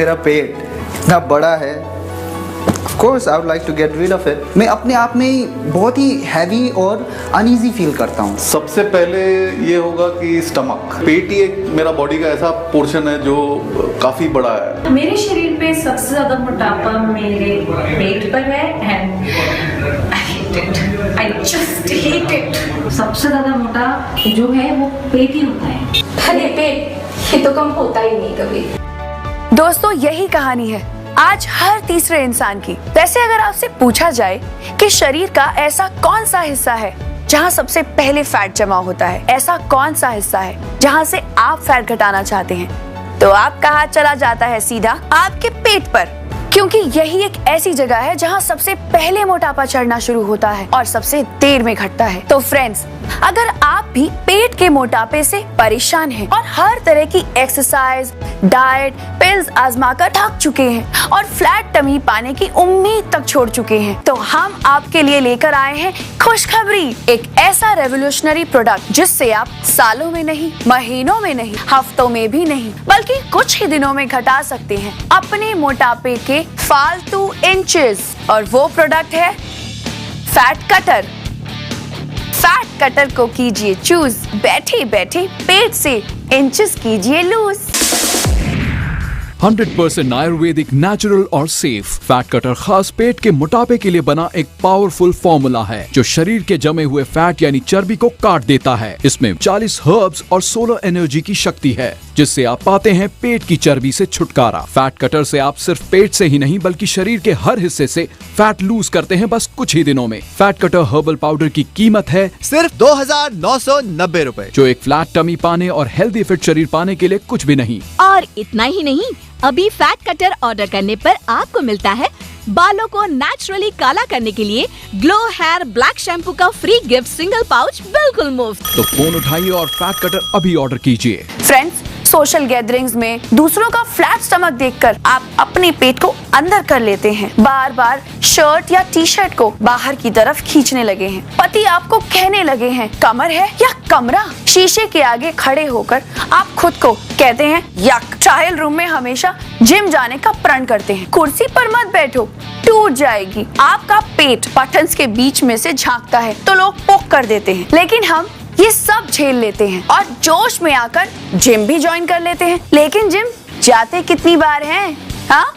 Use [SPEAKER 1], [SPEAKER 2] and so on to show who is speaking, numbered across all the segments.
[SPEAKER 1] मेरा पेट इतना बड़ा है, of course I would like to get rid of it. मैं अपने आप में बहुत ही हैवी और अनईजी फील करता हूँ।
[SPEAKER 2] सबसे पहले ये होगा कि स्टमक, पेट ही एक मेरा बॉडी का ऐसा पोर्शन है जो काफी बड़ा है।
[SPEAKER 3] मेरे शरीर पे सबसे ज्यादा मोटापा मेरे पेट पर है and I just hate it. सबसे ज्यादा मोटा जो है वो पेट ही होता है।
[SPEAKER 4] अरे पेट, ये तो कम होता ही नहीं कभी।
[SPEAKER 5] दोस्तों यही कहानी है आज हर तीसरे इंसान की। वैसे अगर आपसे पूछा जाए कि शरीर का ऐसा कौन सा हिस्सा है जहाँ सबसे पहले फैट जमा होता है, ऐसा कौन सा हिस्सा है जहाँ से आप फैट घटाना चाहते हैं, तो आपका हाथ चला जाता है सीधा आपके पेट पर, क्योंकि यही एक ऐसी जगह है जहाँ सबसे पहले मोटापा चढ़ना शुरू होता है और सबसे देर में घटता है। तो फ्रेंड्स, अगर आप भी पेट के मोटापे से परेशान हैं और हर तरह की एक्सरसाइज, डाइट, पिल्स आजमा कर थक चुके हैं और फ्लैट टमी पाने की उम्मीद तक छोड़ चुके हैं, तो हम आपके लिए लेकर आए हैं खुशखबरी, एक ऐसा रेवोल्यूशनरी प्रोडक्ट जिससे आप सालों में नहीं, महीनों में नहीं, हफ्तों में भी नहीं, बल्कि कुछ ही दिनों में घटा सकते हैं अपने मोटापे के फालतू इंचेस। और वो प्रोडक्ट है फैट कटर। फैट कटर को कीजिए चूज, बैठे बैठे पेट से इंचेस कीजिए लूज।
[SPEAKER 6] 100% आयुर्वेदिक, नेचुरल और सेफ फैट कटर खास पेट के मोटापे के लिए बना एक पावरफुल फॉर्मूला है जो शरीर के जमे हुए फैट यानी चर्बी को काट देता है। इसमें 40 हर्ब्स और 16 एनर्जी की शक्ति है जिससे आप पाते हैं पेट की चर्बी से छुटकारा। फैट कटर से आप सिर्फ पेट से ही नहीं बल्कि शरीर के हर हिस्से से फैट लूज करते हैं बस कुछ ही दिनों में। फैट कटर हर्बल पाउडर की कीमत है
[SPEAKER 7] सिर्फ 2,990 रुपए,
[SPEAKER 6] जो एक फ्लैट टमी पाने और हेल्दी फिट शरीर पाने के लिए कुछ भी नहीं।
[SPEAKER 8] और इतना ही नहीं, अभी फैट कटर ऑर्डर करने पर आपको मिलता है बालों को नेचुरली काला करने के लिए ग्लो हेयर ब्लैक शैम्पू का फ्री गिफ्ट सिंगल पाउच बिल्कुल मुफ्त।
[SPEAKER 6] तो फोन उठाइए और फैट कटर अभी ऑर्डर कीजिए।
[SPEAKER 5] फ्रेंड्स, सोशल गैदरिंग्स में दूसरों का फ्लैट स्टमक देखकर आप अपने पेट को अंदर कर लेते हैं, बार बार शर्ट या टी शर्ट को बाहर की तरफ खींचने लगे हैं। पति आपको कहने लगे हैं कमर है या कमरा। शीशे के आगे खड़े होकर आप खुद को कहते हैं यक। ट्रायल रूम में हमेशा जिम जाने का प्रण करते हैं। कुर्सी पर मत बैठो, टूट जाएगी। आपका पेट बटन्स के बीच में से झांकता है तो लोग पोक कर देते हैं, लेकिन हम ये सब झेल लेते हैं और जोश में आकर जिम भी ज्वाइन कर लेते हैं। लेकिन जिम जाते कितनी बार हैं? हाँ,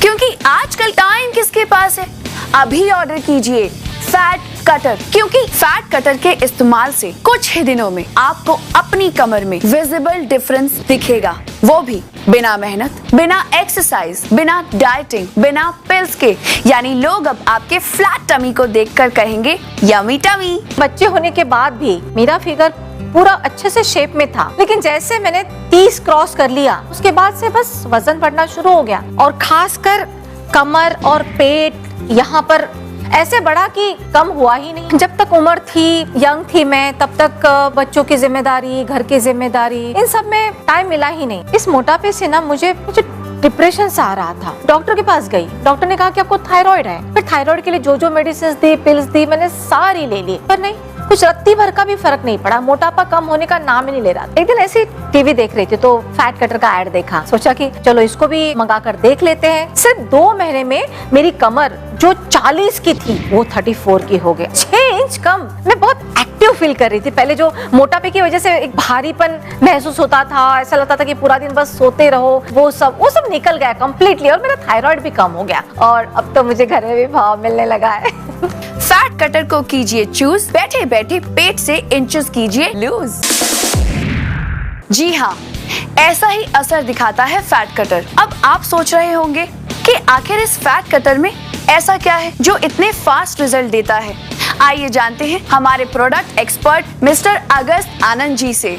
[SPEAKER 5] क्योंकि आजकल टाइम किसके पास है। अभी ऑर्डर कीजिए फैट कटर, क्योंकि फैट कटर के इस्तेमाल से कुछ ही दिनों में आपको अपनी कमर में विजिबल डिफरेंस दिखेगा, वो भी बिना मेहनत, बिना एक्सरसाइज, बिना डाइटिंग, बिना पिल्स के। यानी लोग अब आपके फ्लैट टमी को देखकर कहेंगे यमी टमी।
[SPEAKER 4] बच्चे होने के बाद भी मेरा फिगर पूरा अच्छे से शेप में था, लेकिन जैसे मैंने 30 क्रॉस कर लिया उसके बाद से बस वजन बढ़ना शुरू हो गया और खासकर कमर और पेट यहाँ पर ऐसे बढ़ा कि कम हुआ ही नहीं। जब तक उम्र थी, यंग थी मैं, तब तक बच्चों की जिम्मेदारी, घर की जिम्मेदारी, इन सब में टाइम मिला ही नहीं। इस मोटापे से ना मुझे डिप्रेशन सा आ रहा था। डॉक्टर के पास गई, डॉक्टर ने कहा कि आपको थायराइड है। फिर थायराइड के लिए जो जो मेडिसिन दी, पिल्स दी, मैंने सारी ले ली, पर नहीं, कुछ रत्ती भर का भी फर्क नहीं पड़ा। मोटापा कम होने का नाम ही नहीं ले रहा। एक दिन ऐसे टीवी देख रही थी तो फैट कटर का ऐड देखा, सोचा कि चलो इसको भी मंगा कर देख लेते हैं। सिर्फ 2 महीने में मेरी कमर जो 40 की थी वो 34 की हो गई। 6 इंच कम। मैं बहुत एक्टिव फील कर रही थी। पहले जो मोटापे की वजह से एक भारीपन महसूस होता था, ऐसा लगता था कि पूरा दिन बस सोते रहो, वो सब निकल गया कम्प्लीटली और मेरा थायराइड भी कम हो गया और अब तो मुझे घर में भी भाव मिलने लगा है।
[SPEAKER 5] फैट कटर को कीजिए चूज, बैठे बैठे पेट से इंचेस कीजिए लूज। जी हाँ, ऐसा ही असर दिखाता है फैट कटर। अब आप सोच रहे होंगे कि आखिर इस फैट कटर में ऐसा क्या है जो इतने फास्ट रिजल्ट देता है। आइए जानते हैं हमारे product expert mister Agast Anand ji से।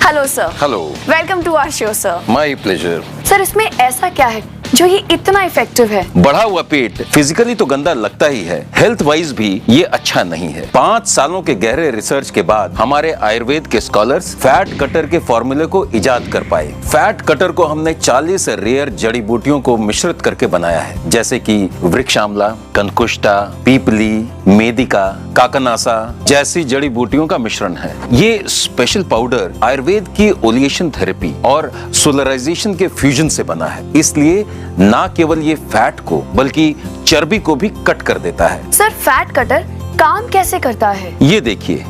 [SPEAKER 5] Hello sir.
[SPEAKER 9] Hello,
[SPEAKER 5] welcome to our show sir.
[SPEAKER 9] My pleasure.
[SPEAKER 5] Sir, इसमें ऐसा क्या है जो ये इतना इफेक्टिव है?
[SPEAKER 9] बढ़ा हुआ पेट फिजिकली तो गंदा लगता ही है, हेल्थ वाइज भी ये अच्छा नहीं है। 5 सालों के गहरे रिसर्च के बाद हमारे आयुर्वेद के स्कॉलर्स फैट कटर के फॉर्मूले को इजाद कर पाए। फैट कटर को हमने 40 रेयर जड़ी बूटियों को मिश्रित करके बनाया है, जैसे कि वृक्ष आंवला, कंकुष्टा, पीपली, मेदिका, काकनासा जैसी जड़ी बूटियों का मिश्रण है। ये स्पेशल पाउडर आयुर्वेद की ओलिएशन थेरेपी और सोलराइजेशन के फ्यूजन से बना है, इसलिए ना केवल ये फैट को बल्कि चर्बी को भी कट कर देता है।
[SPEAKER 5] सर, फैट कटर काम कैसे करता है?
[SPEAKER 9] ये देखिए,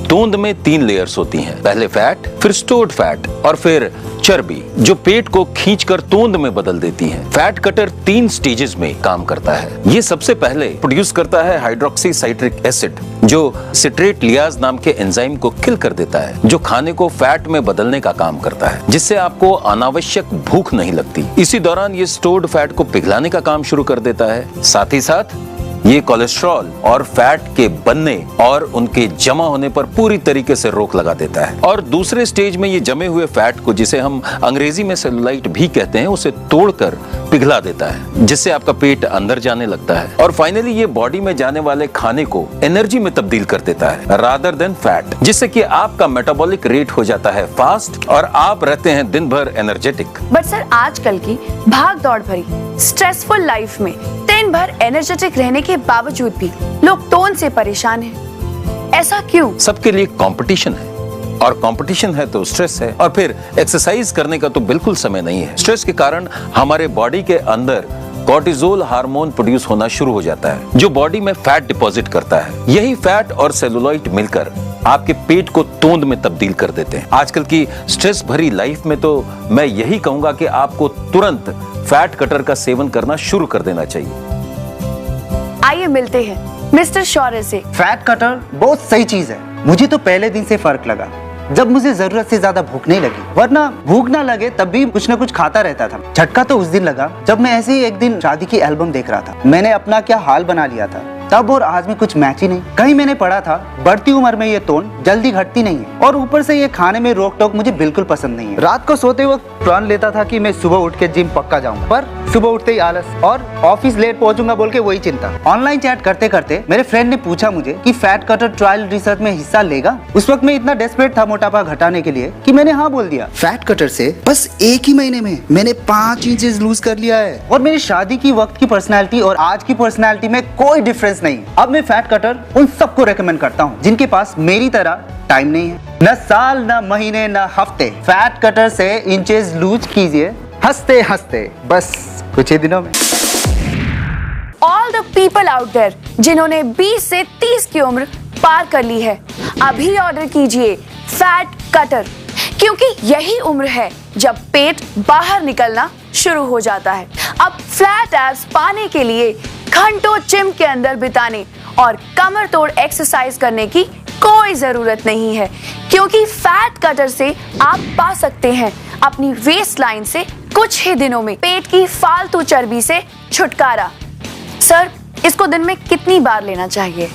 [SPEAKER 9] तोंद में 3 लेयर्स होती हैं। पहले फैट, फिर स्टोर्ड फैट और फिर चर्बी, जो पेट को खींचकर तोंद में बदल देती है। फैट कटर 3 स्टेजेस में काम करता है। ये सबसे पहले प्रोड्यूस करता है हाइड्रोक्सी साइट्रिक एसिड, जो सिट्रेट लियाज नाम के एंजाइम को किल कर देता है, जो खाने को फैट में बदलने का काम करता है, जिससे आपको अनावश्यक भूख नहीं लगती। इसी दौरान ये स्टोर्ड फैट को पिघलाने का काम शुरू कर देता है। साथ ही साथ ये कोलेस्ट्रॉल और फैट के बनने और उनके जमा होने पर पूरी तरीके से रोक लगा देता है। और दूसरे स्टेज में ये जमे हुए फैट को, जिसे हम अंग्रेजी में सेलुलाइट भी कहते हैं, उसे तोड़कर पिघला देता है, जिससे आपका पेट अंदर जाने लगता है। और फाइनली ये बॉडी में जाने वाले खाने को एनर्जी में तब्दील कर देता है रादर देन फैट, जिससे कि आपका मेटाबॉलिक रेट हो जाता है फास्ट और आप रहते हैं दिन भर एनर्जेटिक।
[SPEAKER 5] बट सर, आजकल की भाग दौड़ भरी स्ट्रेसफुल लाइफ में दिन भर एनर्जेटिक रहने के बावजूद भी लोग तोंद से परेशान हैं। ऐसा क्यों?
[SPEAKER 9] सबके लिए कंपटीशन है, और कंपटीशन है तो स्ट्रेस है, और फिर एक्सरसाइज करने का तो बिल्कुल समय नहीं है। स्ट्रेस के कारण हमारे बॉडी के अंदर कॉर्टिसोल हार्मोन प्रोड्यूस होना शुरू हो जाता है, जो बॉडी में फैट डिपॉजिट करता है। यही फैट और सेलुलाइट मिलकर आपके पेट को तोंद में तब्दील कर देते हैं। आजकल की स्ट्रेस भरी लाइफ में तो मैं यही कहूंगा कि आपको तुरंत फैट कटर का सेवन करना शुरू कर देना चाहिए।
[SPEAKER 5] आइए मिलते हैं मिस्टर शौर्य से।
[SPEAKER 1] फैट कटर बहुत सही चीज है। मुझे तो पहले दिन से फर्क लगा, जब मुझे जरूरत से ज्यादा भूख नहीं लगी, वरना भूख ना लगे तब भी कुछ न कुछ खाता रहता था। झटका तो उस दिन लगा जब मैं ऐसे ही एक दिन शादी की एल्बम देख रहा था। मैंने अपना क्या हाल बना लिया था, तब और आज में कुछ मैच ही नहीं। कहीं मैंने पढ़ा था बढ़ती उम्र में ये तोंद जल्दी घटती नहीं है, और ऊपर से ये खाने में रोक टोक मुझे बिल्कुल पसंद नहीं है। रात को सोते वक्त प्लान लेता था कि मैं सुबह उठ के जिम पक्का जाऊंगा, पर सुबह उठते ही आलस और ऑफिस लेट पहुंचूंगा बोल के वही चिंता। ऑनलाइन चैट करते करते मेरे फ्रेंड ने पूछा मुझे कि फैट कटर ट्रायल रिसर्च में हिस्सा लेगा। उस वक्त मैं इतना डेस्परेट था मोटापा घटाने के लिए कि मैंने हाँ बोल दिया। फैट कटर से बस 1 ही महीने में मैंने 5 इंचेस लूज कर लिया है, और मेरी शादी की वक्त की पर्सनैलिटी और आज की पर्सनैलिटी में कोई डिफरेंस नहीं। अब मैं फैट कटर उन सबको रेकमेंड करता हूँ जिनके पास मेरी तरह टाइम नहीं है, न साल, न महीने, न हफ्ते। फैट कटर से इंचेस लूज कीजिए हंसते हंसते, बस कुछ ही दिनों में।
[SPEAKER 5] All the people out there जिन्होंने 20 से 30 की उम्र पार कर ली है, अभी ऑर्डर कीजिए फैट कटर, क्योंकि यही उम्र है जब पेट बाहर निकलना शुरू हो जाता है। अब फ्लैट एब्स पाने के लिए घंटों जिम के अंदर बिताने और कमर तोड़ एक्सरसाइज करने की कोई जरूरत नहीं है, क्योंकि फैट कटर से आप पा सकते हैं अपनी वेस्ट लाइन से कुछ ही दिनों में पेट की फालतू चर्बी से छुटकारा। सर, इसको दिन में कितनी बार लेना चाहिए?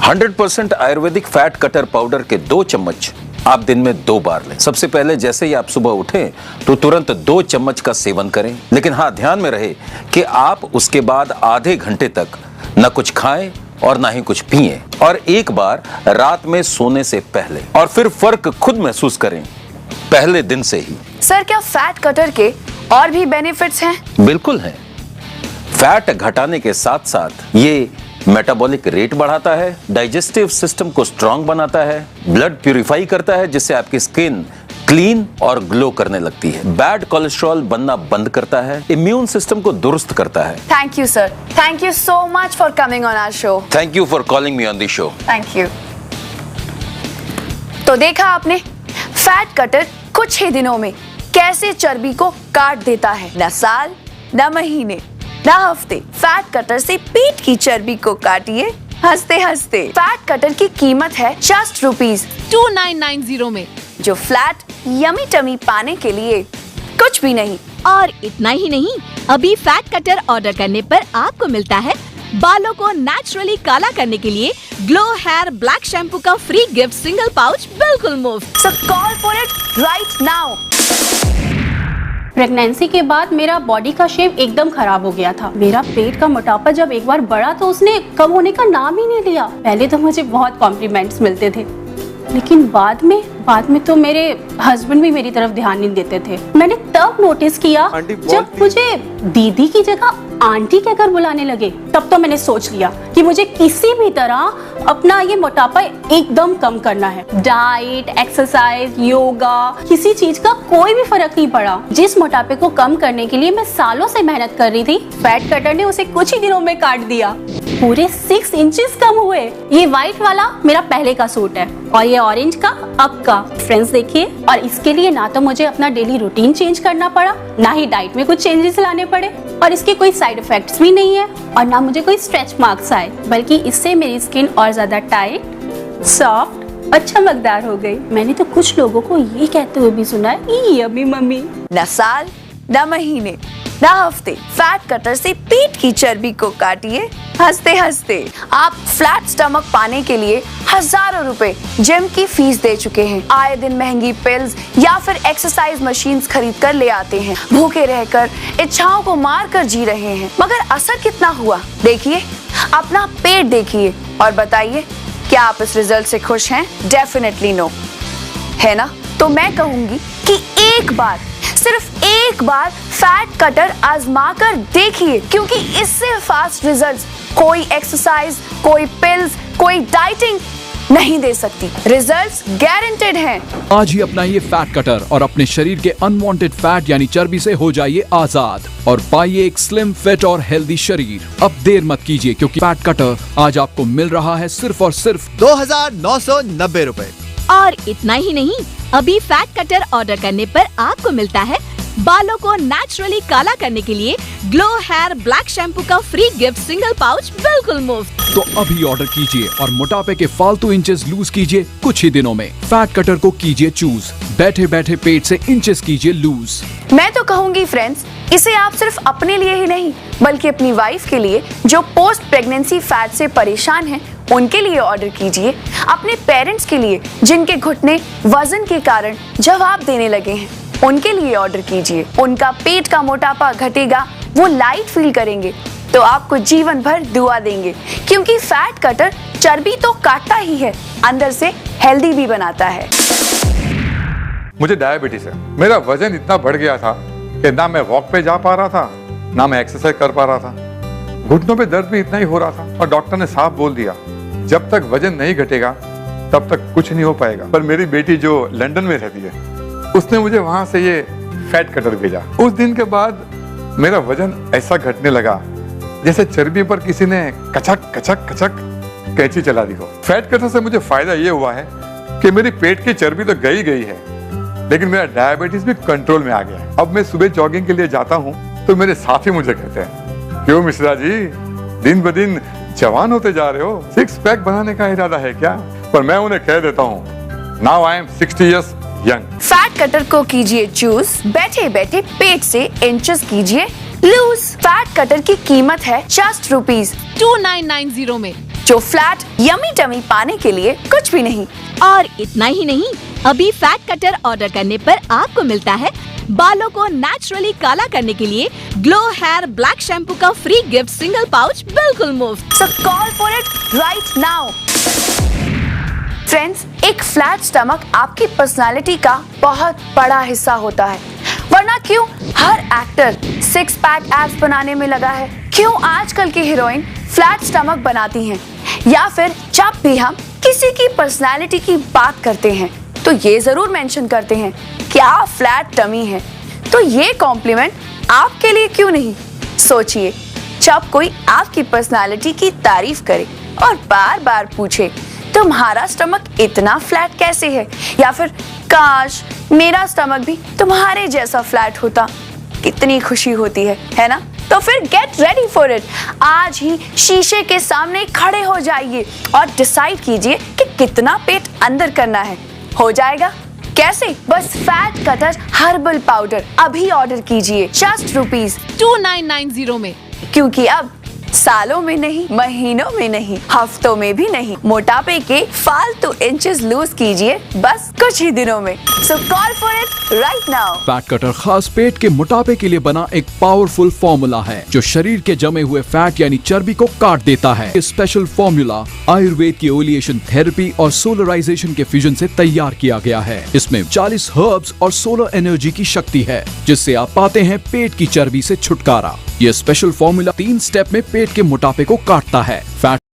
[SPEAKER 9] 100% आयुर्वेदिक फैट कटर पाउडर के 2 चम्मच आप दिन में 2 बार लें। सबसे पहले जैसे ही आप सुबह उठें तो तुरंत 2 चम्मच का सेवन करें, लेकिन हाँ, ध्यान में रहे कि आप उसके बाद आधे घंटे तक न कुछ खाएं और ना ही कुछ पिएं, और एक बार रात में सोने से पहले, और फिर फर्क खुद महसूस करें पहले दिन से ही।
[SPEAKER 5] सर, क्या फैट कटर के और भी बेनिफिट्स हैं?
[SPEAKER 9] बिल्कुल हैं। फैट घटाने के साथ साथ ये मेटाबॉलिक रेट बढ़ाता है, डाइजेस्टिव सिस्टम को स्ट्रांग बनाता है, ब्लड प्यूरिफाई करता है जिससे आपकी स्किन क्लीन और ग्लो करने लगती है, बैड कोलेस्ट्रॉल बनना बंद करता है, इम्यून सिस्टम को दुरुस्त करता है।
[SPEAKER 5] Thank you sir, thank you so much for coming on our show.
[SPEAKER 9] Thank you for calling me on the show.
[SPEAKER 5] Thank you. तो देखा आपने, फैट कटर कुछ ही दिनों में कैसे चर्बी को काट देता है। न साल, न महीने, न हफ्ते, फैट कटर से पेट की चर्बी को काटिए हंसते हंसते। फैट कटर की कीमत है जस्ट ₹2990 में, जो फ्लैट यमी टमी पाने के लिए कुछ भी नहीं।
[SPEAKER 8] और इतना ही नहीं, अभी फैट कटर ऑर्डर करने पर आपको मिलता है बालों को नेचुरली काला करने के लिए ग्लो हेयर ब्लैक शैम्पू का फ्री गिफ्ट सिंगल पाउच बिल्कुल मुफ्त।
[SPEAKER 5] So call for it right now.
[SPEAKER 10] Pregnancy के बाद मेरा बॉडी का शेप एकदम खराब हो गया था। मेरा पेट का मोटापा जब एक बार बढ़ा तो उसने कम होने का नाम ही नहीं लिया। पहले तो मुझे बहुत कॉम्प्लीमेंट्स मिलते थे, लेकिन बाद में तो मेरे हस्बैंड भी मेरी तरफ ध्यान नहीं देते थे। मैंने तब नोटिस किया जब मुझे दीदी की जगह आंटी कहकर बुलाने लगे। तब तो मैंने सोच लिया कि मुझे किसी भी तरह अपना ये मोटापा एकदम कम करना है। डाइट, एक्सरसाइज, योगा, किसी चीज का कोई भी फर्क नहीं पड़ा। जिस मोटापे को कम करने के लिए मैं सालों से मेहनत कर रही थी, फैट कटर ने उसे कुछ ही दिनों में काट दिया। पूरे 6 इंचेस कम हुए। ये व्हाइट वाला मेरा पहले का सूट है और ये ऑरेंज का अब का। फ्रेंड्स देखिए, और इसके लिए ना तो मुझे अपना डेली रूटीन चेंज करना पड़ा, ना ही डाइट में कुछ चेंजेस लाने पड़े, और इसके कोई साइड इफेक्ट्स भी नहीं है, और ना मुझे कोई स्ट्रेच मार्क्स आए, बल्कि इससे मेरी स्किन और ज्यादा टाइट, सॉफ्ट और चमकदार हो गई। मैंने तो कुछ लोगों को ये कहते हुए भी सुना है, यम्मी मम्मी।
[SPEAKER 5] न साल, न महीने, न हफ्ते फैट कटर से पेट की चर्बी को काटिए हंसते हंसते। आप फ्लैट स्टमक पाने के लिए हजारों रुपए जिम की फीस दे चुके हैं। आए दिन महंगी पिल्स या फिर एक्सरसाइज मशीन्स खरीद कर ले आते हैं। भूखे रहकर इच्छाओं को मार कर जी रहे हैं, मगर असर कितना हुआ? देखिए, अपना पेट देखिए और बताइए, क्या आप इस रिजल्ट से खुश हैं? डेफिनेटली नो, है ना? तो मैं कहूंगी कि एक बार, सिर्फ एक बार फैट कटर आजमा कर देखिए, क्योंकि इससे फास्ट रिजल्ट्स कोई एक्सरसाइज, कोई पिल्स, कोई डाइटिंग नहीं दे सकती। रिजल्ट्स गारंटेड हैं।
[SPEAKER 6] आज ही अपनाइए फैट कटर और अपने शरीर के अनवांटेड फैट यानी चर्बी से हो जाइए आजाद और पाइए एक स्लिम, फिट और हेल्दी शरीर। अब देर मत कीजिए, क्योंकि फैट कटर आज आपको मिल रहा है सिर्फ और सिर्फ
[SPEAKER 7] 2,990 रुपए।
[SPEAKER 8] और इतना ही नहीं, अभी फैट कटर ऑर्डर करने पर आपको मिलता है बालों को नेचुरली काला करने के लिए ग्लो हेयर ब्लैक शैम्पू का फ्री गिफ्ट सिंगल पाउच बिल्कुल मुफ्त।
[SPEAKER 6] तो अभी ऑर्डर कीजिए और मोटापे के फालतू इंचेस लूज कीजिए कुछ ही दिनों में। फैट कटर को कीजिए चूज, बैठे बैठे पेट से इंचेस कीजिए लूज।
[SPEAKER 5] मैं तो कहूंगी फ्रेंड्स, इसे आप सिर्फ अपने लिए ही नहीं, बल्कि अपनी वाइफ के लिए जो पोस्ट प्रेगनेंसी फैट से परेशान है, उनके लिए ऑर्डर कीजिए। अपने पेरेंट्स के लिए जिनके घुटने वजन के कारण जवाब देने लगे हैं, उनके लिए ऑर्डर कीजिए। उनका पेट का मोटापा घटेगा, वो लाइट फील करेंगे, तो आपको जीवन भर दुआ देंगे, क्योंकि फैट कटर चर्बी तो काटता ही है, अंदर से हेल्दी भी बनाता है।
[SPEAKER 11] मुझे डायबिटीज है। मेरा वजन इतना बढ़ गया था कि ना मैं वॉक पे जा पा रहा था, ना मैं एक्सरसाइज कर पा रहा था। घुटनों पे दर्द भी इतना ही हो रहा था, और डॉक्टर ने साफ बोल दिया, जब तक वजन नहीं घटेगा तब तक कुछ नहीं हो पाएगा। पर मेरी बेटी जो लंदन में रहती है, उसने मुझे वहां से ये फैट कटर भेजा। उस दिन के बाद मेरा वजन ऐसा घटने लगा जैसे चर्बी पर किसी ने कचक कचक कचक कैंची चला दी हो। फैट कटर से मुझे फायदा ये हुआ है कि मेरी पेट की चर्बी तो गई है, लेकिन मेरा डायबिटीज भी कंट्रोल में आ गया है। अब मैं सुबह जॉगिंग के लिए जाता हूँ तो मेरे साथी मुझे कहते हैं, क्यों मिश्रा जी, दिन ब दिन जवान होते जा रहे हो, 6 पैक बनाने का इरादा है क्या? पर मैं उन्हें कह देता हूँ, now I am 60 years young.
[SPEAKER 5] Fat cutter को कीजिए चूज, बैठे बैठे पेट से इंचेस कीजिए लूज। फैट कटर की कीमत है जस्ट ₹2990 में, जो फ्लैट यमी टमी पाने के लिए कुछ भी नहीं।
[SPEAKER 8] और इतना ही नहीं, अभी फैट कटर ऑर्डर करने पर आपको मिलता है बालों को नेचुरली काला करने के लिए ग्लो हेयर ब्लैक शैम्पू का फ्री गिफ्ट सिंगल पाउच बिल्कुल मुफ्त।
[SPEAKER 5] So call for it right now. Friends, एक फ्लैट स्टमक आपकी पर्सनालिटी का बहुत बड़ा हिस्सा होता है, वरना क्यों हर एक्टर 6 पैक एब्स बनाने में लगा है? क्यों आजकल की हीरोइन फ्लैट स्टमक बनाती हैं? या फिर जब भी हम किसी की पर्सनालिटी की बात करते हैं तो ये जरूर मेंशन करते हैं क्या फ्लैट टमी है। तो ये कॉम्प्लीमेंट आपके लिए क्यों नहीं? सोचिए, जब कोई आपकी पर्सनालिटी की तारीफ करे और बार बार पूछे तुम्हारा स्टमक इतना फ्लैट कैसे है, या फिर काश मेरा स्टमक भी तुम्हारे जैसा फ्लैट होता, कितनी खुशी होती है ना? तो फिर गेट रेडी फॉर इट। आज ही शीशे के सामने खड़े हो जाइए और डिसाइड कीजिए कि कितना पेट अंदर करना है। हो जाएगा कैसे? बस फैट कटर हर्बल पाउडर अभी ऑर्डर कीजिए जस्ट ₹2990 में, क्योंकि अब सालों में नहीं, महीनों में नहीं, हफ्तों में भी नहीं, मोटापे के फालतू इंचेस लूज कीजिए बस कुछ ही दिनों में। So call for it right now.
[SPEAKER 6] Fat cutter खास पेट के मोटापे के लिए बना एक पावरफुल फॉर्मूला है जो शरीर के जमे हुए फैट यानी चर्बी को काट देता है। ये स्पेशल फॉर्मूला आयुर्वेद की ओलिएशन थेरेपी और सोलराइजेशन के फ्यूजन से तैयार किया गया है। इसमें 40 हर्ब्स और सोलर एनर्जी की शक्ति है जिससे आप पाते हैं पेट की चर्बी से छुटकारा। ये स्पेशल फॉर्मूला 3 स्टेप में पेट के मोटापे को काटता है। फैट